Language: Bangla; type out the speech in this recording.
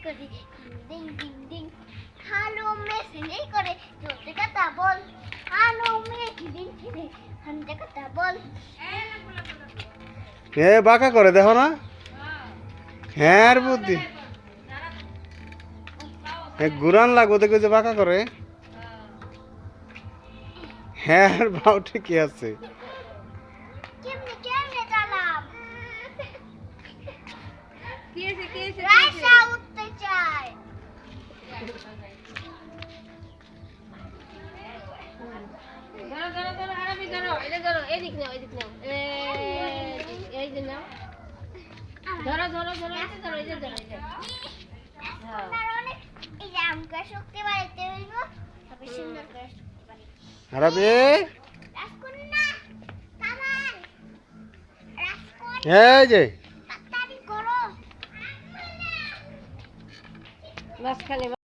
করে ding ding ding hello machine এই করে চলতে কথা বল হ্যালো মেশিন ফিরে হানতে কথা বল এ বাঁকা করে দেখো না হ্যাঁ বুদ্ধি গুরান লাগবো দেখো যে বাঁকা করে হ্যাঁ ভাও ঠিকই আছে কেমনে কেমনে চালাম কি আছে রাইসা উঠতে চাই ধরো ধরো ধরো আরামি ধরো এটা ধরো এদিক নাও এই যে নাও ধরো ধরো ধরো এটা ধরো এটা ধরো এটা আপনার অনেক এই যে আমকা শক্তি বাড়াইতে হইব তবে সুন্দর করে শক্তি বাড়াইতে আরাবে রাজকন্যা কামান রাজকন্যা এই যে তাড়াতাড়ি করো মাঝখানে